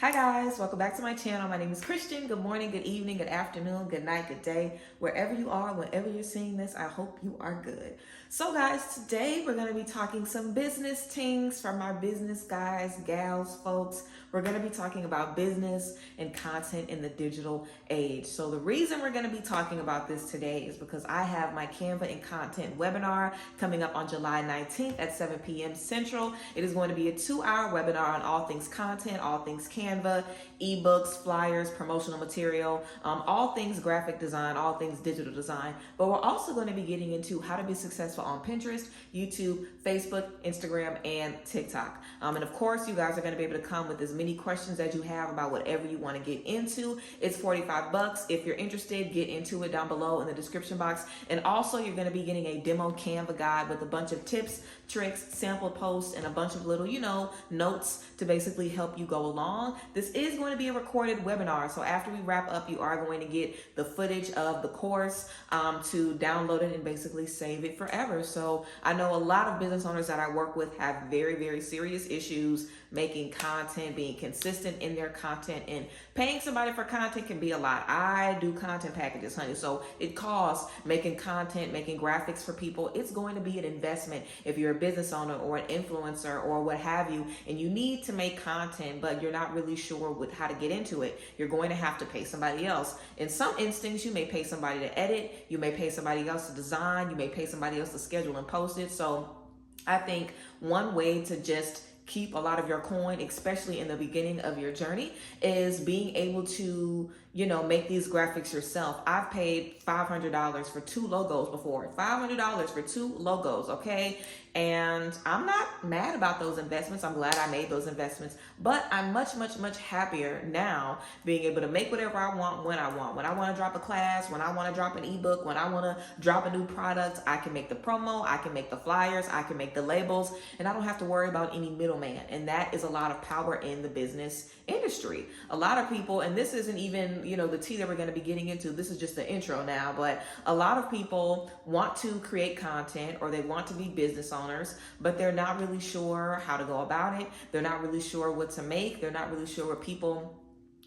Hi guys, welcome back to my channel. My name is Christian. Good morning, good evening, good afternoon, good night, good day. Wherever you are, whenever you're seeing this, I hope you are good. So guys, today we're going to be talking some business things for my business guys, gals, folks. We're going to be talking about business and content in the digital age. So the reason we're going to be talking about this today is because I have my Canva and content webinar coming up on July 19th at 7 p.m. Central. It is going to be a 2-hour webinar on all things content, all things Canva, ebooks, flyers, promotional material, all things graphic design, all things digital design. But we're also going to be getting into how to be successful on Pinterest, YouTube, Facebook, Instagram, and TikTok. And of course, you guys are going to be able to come with as many questions as you have about whatever you want to get into. It's $45. If you're interested, get into it down below in the description box. And also, you're going to be getting a demo Canva guide with a bunch of tips, tricks, sample posts, and a bunch of little, notes to basically help you go along. This is going to be a recorded webinar. So after we wrap up, you are going to get the footage of the course to download it and basically save it forever. So I know a lot of business owners that I work with have very, very serious issues making content, being consistent in their content, and paying somebody for content can be a lot. I do content packages, honey. So it costs making content, making graphics for people. It's going to be an investment if you're a business owner or an influencer or what have you, and you need to make content, but you're not really sure with how to get into it. You're going to have to pay somebody else. In some instances, you may pay somebody to edit, you may pay somebody else to design, you may pay somebody else to schedule and post it. So I think one way to just keep a lot of your coin, especially in the beginning of your journey, is being able to, make these graphics yourself. I've paid $500 for 2 logos before. $500 for 2 logos, okay? And I'm not mad about those investments. I'm glad I made those investments, but I'm much, much, much happier now being able to make whatever I want when I want. When I want to drop a class, when I want to drop an ebook, when I want to drop a new product, I can make the promo, I can make the flyers, I can make the labels, and I don't have to worry about any middleman. And that is a lot of power in the business industry. A lot of people, and this isn't even, the tea that we're going to be getting into. This is just the intro now, but a lot of people want to create content or they want to be business owners, but they're not really sure how to go about it. They're not really sure what to make. They're not really sure what people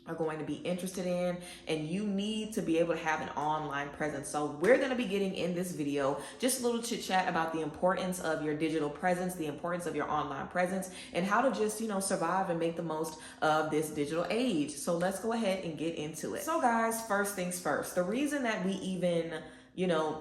are going to be interested in, and you need to be able to have an online presence. So we're going to be getting in this video just a little chit chat about the importance of your digital presence, the importance of your online presence, and how to just, survive and make the most of this digital age. So let's go ahead and get into it. So guys, first things first, the reason that we even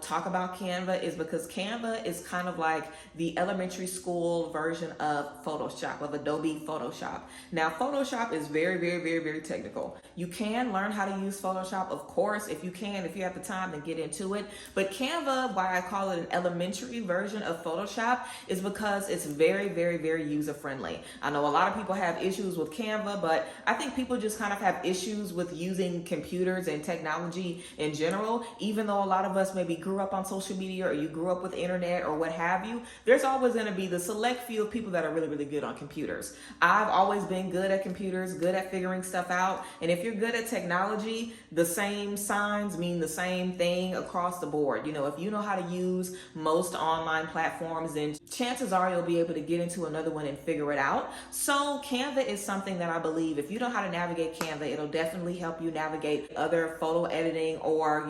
talk about Canva is because Canva is kind of like the elementary school version of Photoshop, of Adobe Photoshop. Now, Photoshop is very, very, very, very technical. You can learn how to use Photoshop, of course, if you have the time, then get into it. But Canva, why I call it an elementary version of Photoshop, is because it's very, very, very user-friendly. I know a lot of people have issues with Canva, but I think people just kind of have issues with using computers and technology in general. Even though a lot of us maybe grew up on social media or you grew up with internet or what have you, there's always going to be the select few of people that are really, really good on computers. I've always been good at computers, good at figuring stuff out. And if you're good at technology, the same signs mean the same thing across the board. If you know how to use most online platforms, then chances are you'll be able to get into another one and figure it out. So Canva is something that I believe if you know how to navigate Canva, it'll definitely help you navigate other photo editing or,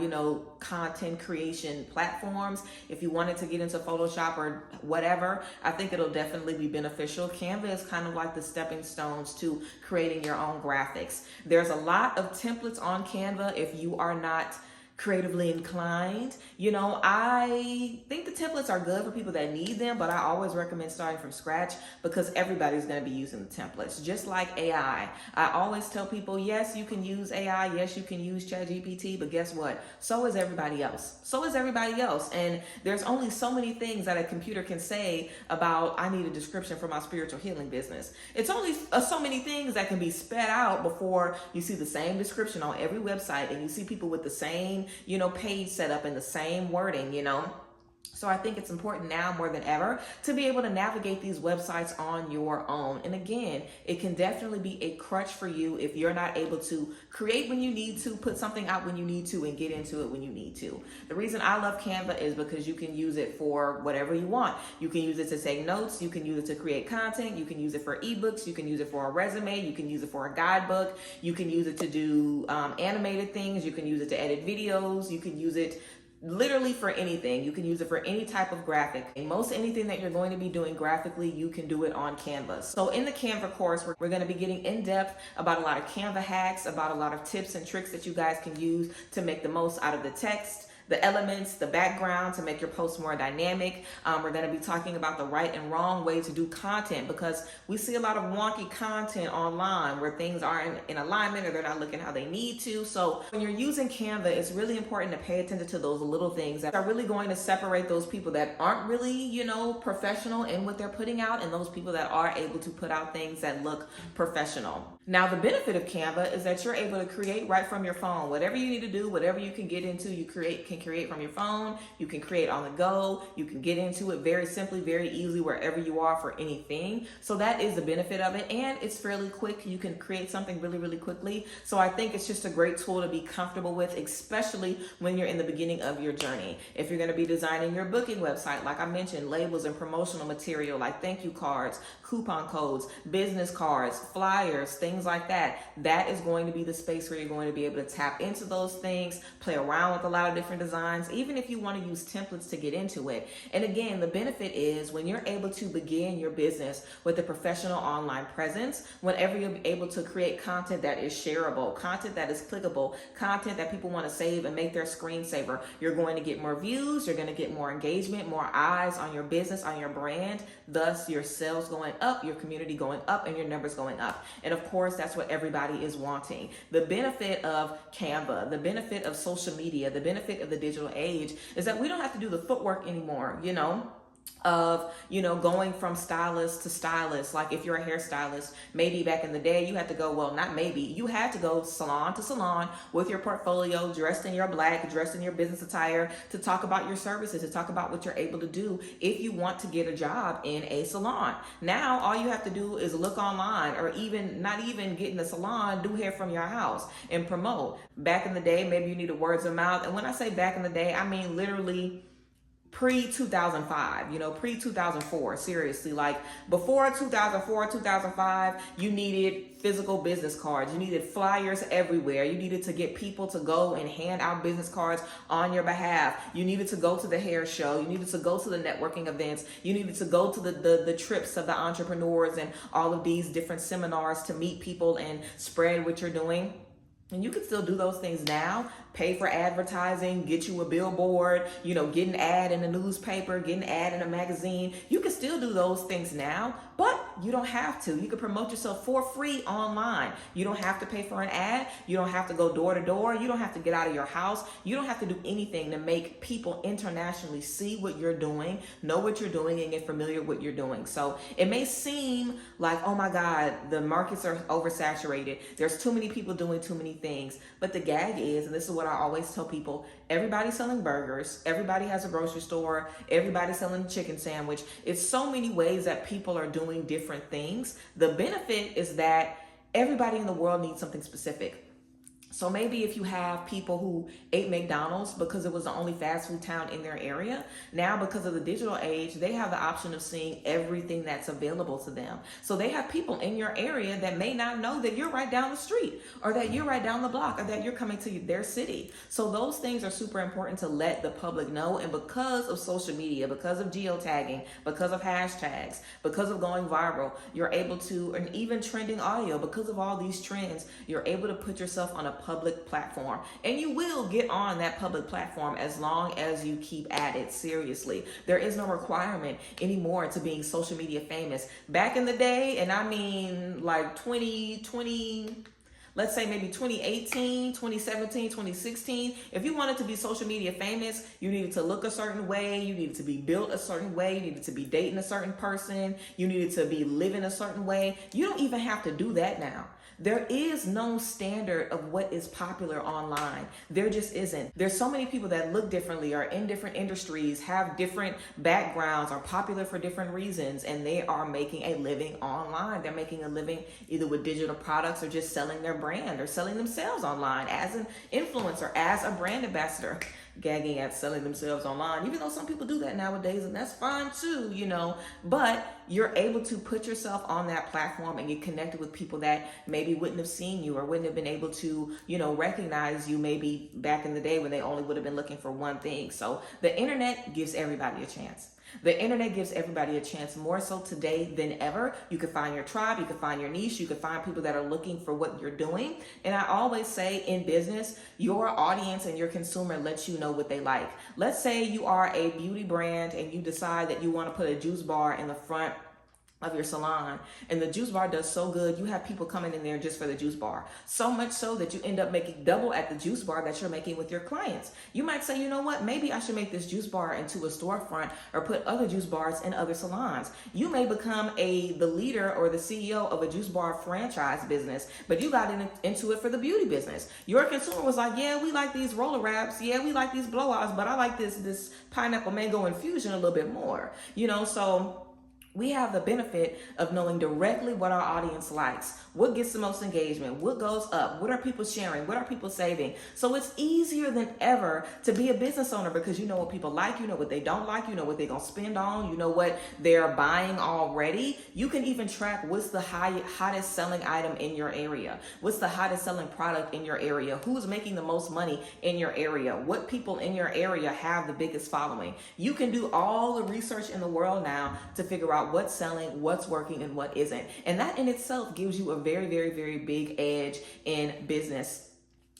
content creation platforms. If you wanted to get into Photoshop or whatever, I think it'll definitely be beneficial. Canva is kind of like the stepping stones to creating your own graphics. There's a lot of templates on Canva if you are not creatively inclined. I think the templates are good for people that need them, but I always recommend starting from scratch because everybody's going to be using the templates. Just like AI, I always tell people, yes, you can use AI, yes, you can use ChatGPT, but guess what? So is everybody else. So is everybody else. And there's only so many things that a computer can say about, I need a description for my spiritual healing business. It's only so many things that can be sped out before you see the same description on every website and you see people with the same page set up in the same wording, So I think it's important now more than ever to be able to navigate these websites on your own. And again, it can definitely be a crutch for you if you're not able to create when you need to, put something out when you need to, and get into it when you need to. The reason I love Canva is because you can use it for whatever you want. You can use it to take notes. You can use it to create content. You can use it for ebooks. You can use it for a resume. You can use it for a guidebook. You can use it to do animated things. You can use it to edit videos. You can use it literally for anything. You can use it for any type of graphic. And most anything that you're going to be doing graphically, you can do it on Canva. So in the Canva course, we're going to be getting in depth about a lot of Canva hacks, about a lot of tips and tricks that you guys can use to make the most out of the text, the elements, the background to make your post more dynamic. We're going to be talking about the right and wrong way to do content, because we see a lot of wonky content online where things aren't in alignment or they're not looking how they need to. So when you're using Canva, it's really important to pay attention to those little things that are really going to separate those people that aren't really, professional in what they're putting out, and those people that are able to put out things that look professional. Now, the benefit of Canva is that you're able to create right from your phone. Whatever you need to do, whatever you can get into, you can create from your phone. You can create on the go. You can get into it very simply, very easily, wherever you are for anything. So that is the benefit of it. And it's fairly quick. You can create something really, really quickly. So I think it's just a great tool to be comfortable with, especially when you're in the beginning of your journey. If you're going to be designing your booking website, like I mentioned, labels and promotional material like thank you cards, coupon codes, business cards, flyers, things like that. That is going to be the space where you're going to be able to tap into those things, play around with a lot of different designs, even if you want to use templates to get into it. And again, the benefit is when you're able to begin your business with a professional online presence, whenever you're able to create content that is shareable, content that is clickable, content that people want to save and make their screensaver, you're going to get more views, you're going to get more engagement, more eyes on your business, on your brand, thus your sales going up, your community going up, and your numbers going up. And of course, that's what everybody is wanting. The benefit of Canva, the benefit of social media, the benefit of the digital age is that we don't have to do the footwork anymore, of going from stylist to stylist. Like if you're a hairstylist, maybe back in the day you had to go, well, not maybe, you had to go salon to salon with your portfolio, dressed in your black, dressed in your business attire, to talk about your services, to talk about what you're able to do if you want to get a job in a salon. Now all you have to do is look online, or even not even get in the salon, do hair from your house and promote. Back in the day, maybe you needed words of mouth. And when I say back in the day, I mean literally pre-2005, pre-2004, seriously. Like before 2004, 2005, you needed physical business cards. You needed flyers everywhere. You needed to get people to go and hand out business cards on your behalf. You needed to go to the hair show. You needed to go to the networking events. You needed to go to the trips of the entrepreneurs and all of these different seminars to meet people and spread what you're doing. And you can still do those things now. Pay for advertising, get you a billboard, get an ad in a newspaper, get an ad in a magazine. You can still do those things now, but you don't have to. You can promote yourself for free online. You don't have to pay for an ad. You don't have to go door to door. You don't have to get out of your house. You don't have to do anything to make people internationally see what you're doing, know what you're doing, and get familiar with what you're doing. So it may seem like, oh my God, the markets are oversaturated. There's too many people doing too many things. But the gag is, and this is what I always tell people, everybody's selling burgers, everybody has a grocery store, everybody's selling a chicken sandwich. It's so many ways that people are doing different things. The benefit is that everybody in the world needs something specific. So maybe if you have people who ate McDonald's because it was the only fast food town in their area, now because of the digital age, they have the option of seeing everything that's available to them. So they have people in your area that may not know that you're right down the street, or that you're right down the block, or that you're coming to their city. So those things are super important to let the public know. And because of social media, because of geotagging, because of hashtags, because of going viral, you're able to, and even trending audio, because of all these trends, you're able to put yourself on a public platform. And you will get on that public platform as long as you keep at it seriously. There is no requirement anymore to being social media famous. Back in the day, and I mean like 2020, let's say maybe 2018, 2017, 2016, if you wanted to be social media famous, you needed to look a certain way, you needed to be built a certain way, you needed to be dating a certain person, you needed to be living a certain way. You don't even have to do that now. There is no standard of what is popular online. There just isn't. There's so many people that look differently, are in different industries, have different backgrounds, are popular for different reasons, and they are making a living online. They're making a living either with digital products or just selling their brand or selling themselves online as an influencer, as a brand ambassador. Gagging at selling themselves online, even though some people do that nowadays, and that's fine too, but you're able to put yourself on that platform and get connected with people that maybe wouldn't have seen you or wouldn't have been able to, recognize you maybe back in the day when they only would have been looking for one thing. So the internet gives everybody a chance. The internet gives everybody a chance, more so today than ever. You can find your tribe, you can find your niche, you can find people that are looking for what you're doing. And I always say in business, your audience and your consumer lets you know what they like. Let's say you are a beauty brand and you decide that you want to put a juice bar in the front of your salon, and the juice bar does so good, you have people coming in there just for the juice bar. So much so that you end up making double at the juice bar that you're making with your clients. You might say, you know what, maybe I should make this juice bar into a storefront or put other juice bars in other salons. You may become the leader or the CEO of a juice bar franchise business, but you got into it for the beauty business. Your consumer was like, yeah, we like these roller wraps, yeah, we like these blowouts, but I like this pineapple mango infusion a little bit more, so we have the benefit of knowing directly what our audience likes, what gets the most engagement, what goes up, what are people sharing, what are people saving. So it's easier than ever to be a business owner because you know what people like, you know what they don't like, you know what they're going to spend on, you know what they're buying already. You can even track what's the hottest selling item in your area, what's the hottest selling product in your area, who's making the most money in your area, what people in your area have the biggest following. You can do all the research in the world now to figure out what's selling, what's working, and what isn't. And that in itself gives you a very, very, very big edge in business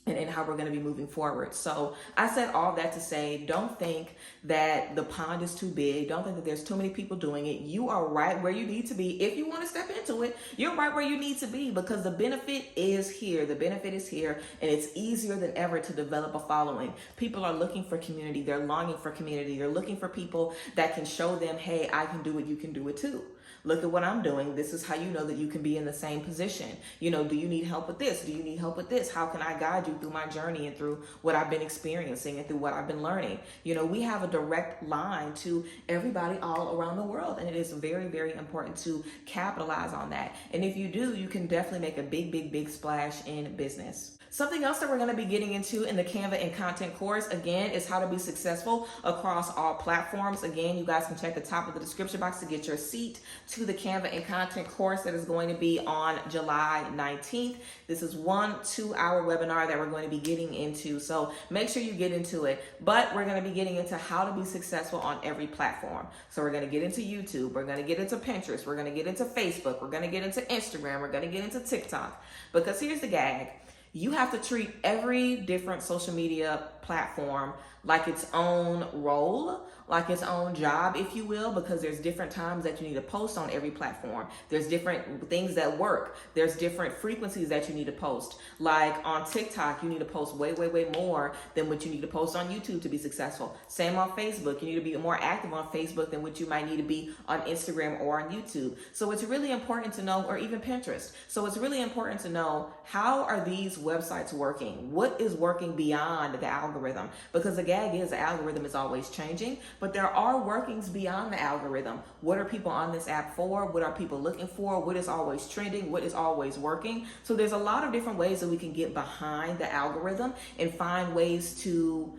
and in how we're going to be moving forward. So I said all that to say, don't think that the pond is too big. Don't think that there's too many people doing it. You are right where you need to be. If you want to step into it, you're right where you need to be because the benefit is here. The benefit is here, and it's easier than ever to develop a following. People are looking for community. They're longing for community. They're looking for people that can show them, hey, I can do it. You can do it too. Look at what I'm doing. This is how you know that you can be in the same position. Do you need help with this? Do you need help with this? How can I guide you through my journey and through what I've been experiencing and through what I've been learning? We have a direct line to everybody all around the world, and it is very, very important to capitalize on that. And if you do, you can definitely make a big, big, big splash in business. Something else that we're going to be getting into in the Canva and content course, again, is how to be successful across all platforms. Again, you guys can check the top of the description box to get your seat to the Canva and content course that is going to be on July 19th. This is 1 2-hour webinar that we're going to be getting into. So make sure you get into it. But we're going to be getting into how to be successful on every platform. So we're going to get into YouTube. We're going to get into Pinterest. We're going to get into Facebook. We're going to get into Instagram. We're going to get into TikTok. Because here's the gag. You have to treat every different social media platform like its own role, like its own job, if you will, because there's different times that you need to post on every platform. There's different things that work. There's different frequencies that you need to post. Like on TikTok, you need to post way, way, way more than what you need to post on YouTube to be successful. Same on Facebook. You need to be more active on Facebook than what you might need to be on Instagram or on YouTube. So it's really important to know, or even Pinterest. So it's really important to know, how are these websites working? What is working beyond the algorithm? Because the gag is the algorithm is always changing, but there are workings beyond the algorithm. What are people on this app for? What are people looking for? What is always trending? What is always working? So there's a lot of different ways that we can get behind the algorithm and find ways to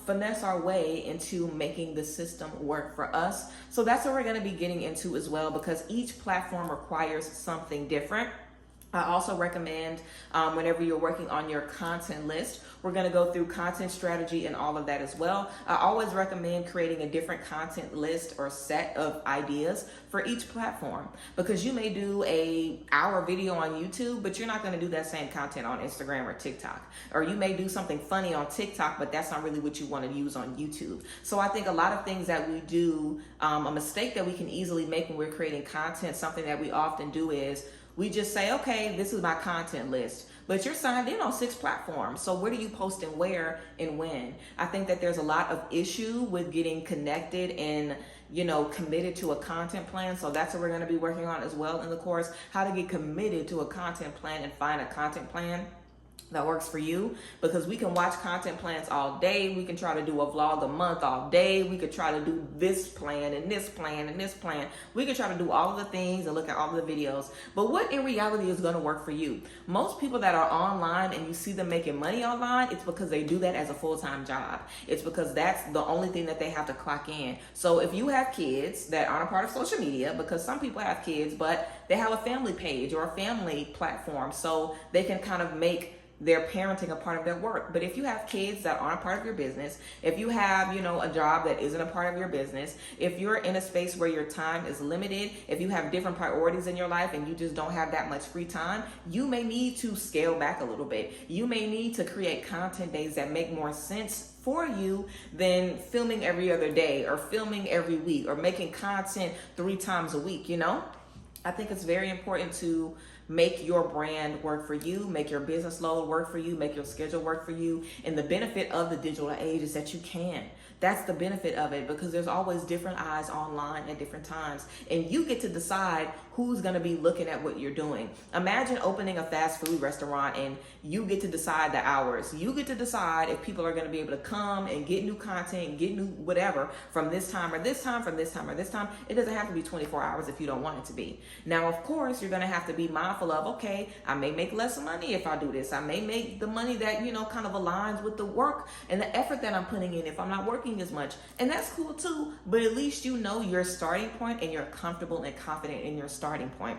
finesse our way into making the system work for us. So that's what we're going to be getting into as well, because each platform requires something different. I also recommend whenever you're working on your content list, we're going to go through content strategy and all of that as well. I always recommend creating a different content list or set of ideas for each platform, because you may do an hour video on YouTube, but you're not going to do that same content on Instagram or TikTok. Or you may do something funny on TikTok, but that's not really what you want to use on YouTube. So I think a lot of things that we do, a mistake that we can easily make when we're creating content, something that we often do is, we just say, okay, this is my content list, but you're signed in on 6 platforms. So what are you posting where and when? I think that there's a lot of issue with getting connected and, committed to a content plan. So that's what we're going to be working on as well in the course, how to get committed to a content plan and find a content plan that works for you, because we can watch content plans all day. We can try to do a vlog a month all day. We could try to do this plan and this plan and this plan. We can try to do all of the things and look at all of the videos. But what in reality is going to work for you? Most people that are online and you see them making money online, it's because they do that as a full-time job. It's because that's the only thing that they have to clock in. So if you have kids that aren't a part of social media, because some people have kids, but they have a family page or a family platform, so they can kind of make their parenting a part of their work. But if you have kids that aren't a part of your business, if you have, a job that isn't a part of your business, if you're in a space where your time is limited, if you have different priorities in your life and you just don't have that much free time, you may need to scale back a little bit. You may need to create content days that make more sense for you than filming every other day or filming every week or making content 3 times a week. I think it's very important to make your brand work for you, make your business load work for you, make your schedule work for you. And the benefit of the digital age is that you can. That's the benefit of it, because there's always different eyes online at different times. And you get to decide who's going to be looking at what you're doing. Imagine opening a fast food restaurant and you get to decide the hours. You get to decide if people are going to be able to come and get new content, get new whatever from this time or this time, from this time or this time. It doesn't have to be 24 hours if you don't want it to be. Now, of course, you're going to have to be mindful of, okay, I may make less money if I do this. I may make the money that, kind of aligns with the work and the effort that I'm putting in if I'm not working as much. And that's cool too, but at least your starting point and you're comfortable and confident in your starting point.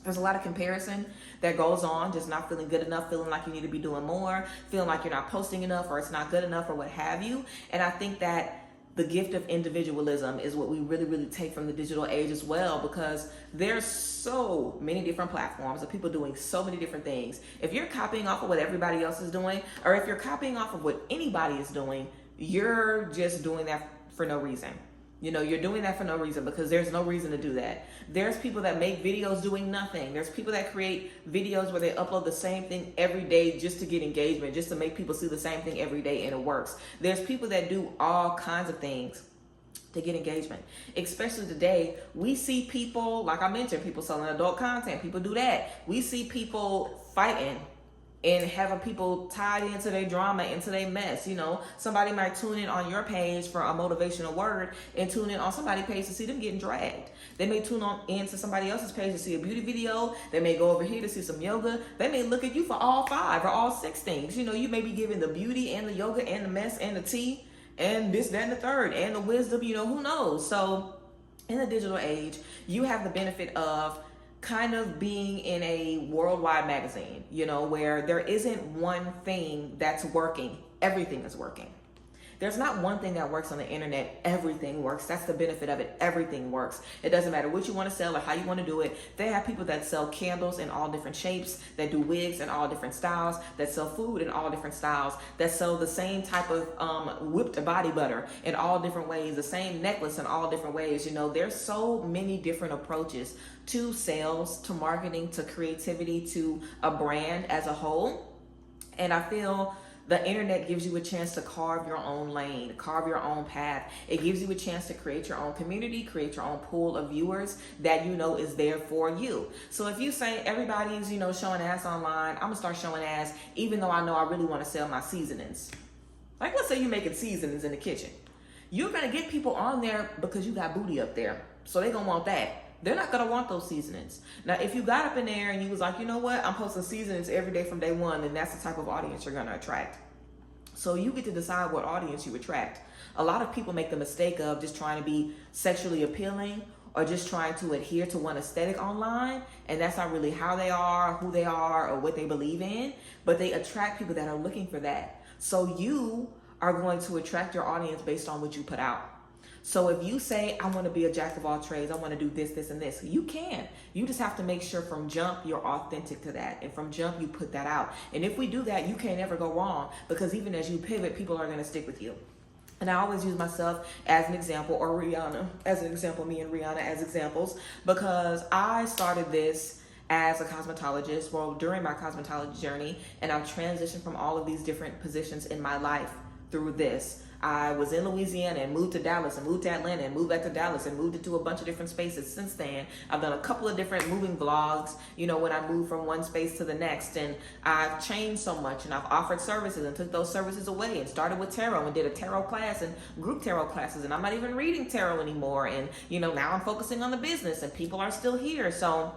There's a lot of comparison that goes on, just not feeling good enough, feeling like you need to be doing more, feeling like you're not posting enough or it's not good enough or what have you. And I think that the gift of individualism is what we really, really take from the digital age as well, because there's so many different platforms of people doing so many different things. If you're copying off of what everybody else is doing, or if you're copying off of what anybody is doing, you're just doing that for no reason. You're doing that for no reason, because there's no reason to do that. There's people that make videos doing nothing. There's people that create videos where they upload the same thing every day just to get engagement, just to make people see the same thing every day, and it works. There's people that do all kinds of things to get engagement. Especially today, we see people, like I mentioned, people selling adult content. People do that. We see people fighting and having people tied into their drama, into their mess. Somebody might tune in on your page for a motivational word and tune in on somebody's page to see them getting dragged. They may tune on into somebody else's page to see a beauty video. They may go over here to see some yoga. They may look at you for all 5 or all 6 things. You may be giving the beauty and the yoga and the mess and the tea and this, that, and the third and the wisdom, who knows? So in the digital age, you have the benefit of kind of being in a worldwide magazine, where there isn't one thing that's working. Everything is working. There's not one thing that works on the internet. Everything works. That's the benefit of it. Everything works. It doesn't matter what you want to sell or how you want to do it. They have people that sell candles in all different shapes, that do wigs in all different styles, that sell food in all different styles, that sell the same type of whipped body butter in all different ways, the same necklace in all different ways. There's so many different approaches to sales, to marketing, to creativity, to a brand as a whole. And I feel the internet gives you a chance to carve your own lane, carve your own path. It gives you a chance to create your own community, create your own pool of viewers that is there for you. So if you say everybody's, showing ass online, I'm gonna start showing ass, even though I know I really want to sell my seasonings. Like, let's say you're making seasonings in the kitchen. You're gonna get people on there because you got booty up there. So they're gonna want that. They're not going to want those seasonings. Now, if you got up in there and you was like, you know what, I'm posting seasonings every day from day one, then that's the type of audience you're going to attract. So you get to decide what audience you attract. A lot of people make the mistake of just trying to be sexually appealing or just trying to adhere to one aesthetic online. And that's not really how they are, who they are, or what they believe in. But they attract people that are looking for that. So you are going to attract your audience based on what you put out. So if you say, I want to be a jack of all trades, I want to do this, this, and this, you can. You just have to make sure from jump you're authentic to that. And from jump you put that out. And if we do that, you can't ever go wrong, because even as you pivot, people are going to stick with you. And I always use myself as an example, or Rihanna as an example, me and Rihanna as examples, because I started this as a cosmetologist, during my cosmetology journey, and I've transitioned from all of these different positions in my life through this. I was in Louisiana and moved to Dallas and moved to Atlanta and moved back to Dallas and moved into a bunch of different spaces since then. I've done a couple of different moving vlogs, you know, when I moved from one space to the next, and I've changed so much, and I've offered services and took those services away and started with tarot and did a tarot class and group tarot classes, and I'm not even reading tarot anymore. And, you know, now I'm focusing on the business and people are still here. So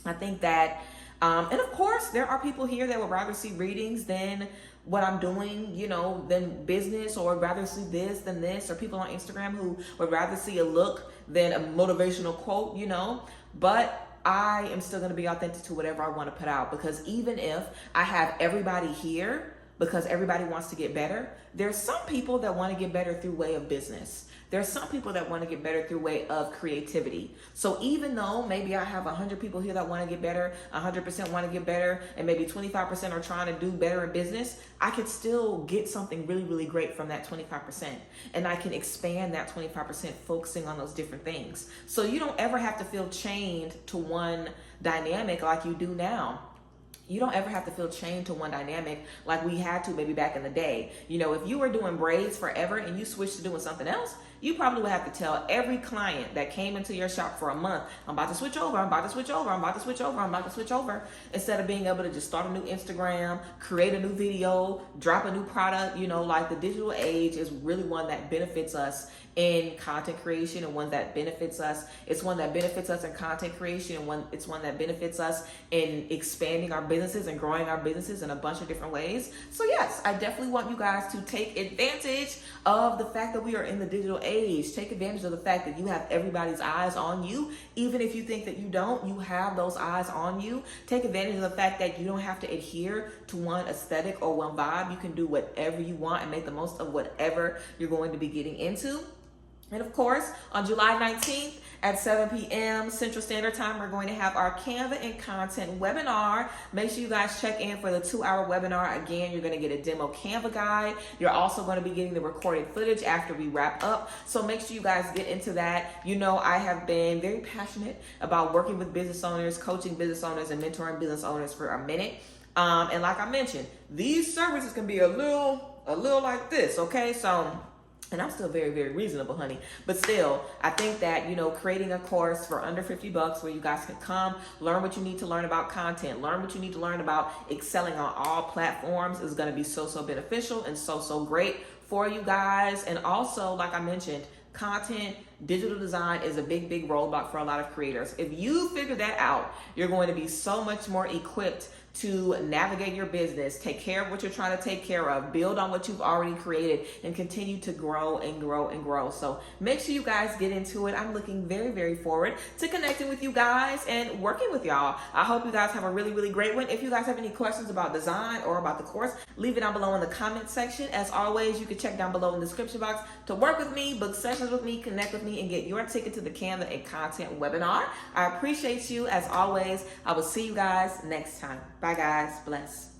I think that, and of course there are people here that would rather see readings than what I'm doing, you know, than business, or would rather see this than this, or people on Instagram who would rather see a look than a motivational quote, you know. But I am still going to be authentic to whatever I want to put out, because even if I have everybody here because everybody wants to get better, there's some people that want to get better through way of business. There's some people that want to get better through way of creativity. So even though maybe I have 100 people here that want to get better, 100% want to get better, and maybe 25% are trying to do better in business, I could still get something really, really great from that 25%. And I can expand that 25% focusing on those different things. So you don't ever have to feel chained to one dynamic like you do now. You don't ever have to feel chained to one dynamic like we had to maybe back in the day. You know, if you were doing braids forever and you switched to doing something else, you probably would have to tell every client that came into your shop for a month, I'm about to switch over, I'm about to switch over, I'm about to switch over, I'm about to switch over, instead of being able to just start a new Instagram, create a new video, drop a new product. You know, like the digital age is really one that benefits us in content creation, and one that benefits us. It's one that benefits us in content creation, and it's one that benefits us in expanding our businesses and growing our businesses in a bunch of different ways. So yes, I definitely want you guys to take advantage of the fact that we are in the digital age. Take advantage of the fact that you have everybody's eyes on you. Even if you think that you don't, you have those eyes on you. Take advantage of the fact that you don't have to adhere to one aesthetic or one vibe. You can do whatever you want and make the most of whatever you're going to be getting into. And of course, on July 19th at 7 p.m. Central Standard Time, we're going to have our Canva and Content webinar. Make sure you guys check in for the 2-hour webinar. Again, you're going to get a demo Canva guide. You're also going to be getting the recorded footage after we wrap up. So make sure you guys get into that. You know, I have been very passionate about working with business owners, coaching business owners, and mentoring business owners for a minute. And like I mentioned, these services can be a little like this, okay? So, and I'm still very, very reasonable, honey. But still, I think that, you know, creating a course for under $50 where you guys can come, learn what you need to learn about content, learn what you need to learn about excelling on all platforms is going to be so, so beneficial and so, so great for you guys. And also, like I mentioned, content, digital design is a big, big roadblock for a lot of creators. If you figure that out, you're going to be so much more equipped to navigate your business, take care of what you're trying to take care of, build on what you've already created, and continue to grow and grow and grow. So make sure you guys get into it. I'm looking very, very forward to connecting with you guys and working with y'all. I hope you guys have a really, really great one. If you guys have any questions about design or about the course, leave it down below in the comment section. As always, you can check down below in the description box to work with me, book sessions with me, connect with me, and get your ticket to the Canva and Content webinar. I appreciate you as always. I will see you guys next time. Bye guys. Bless.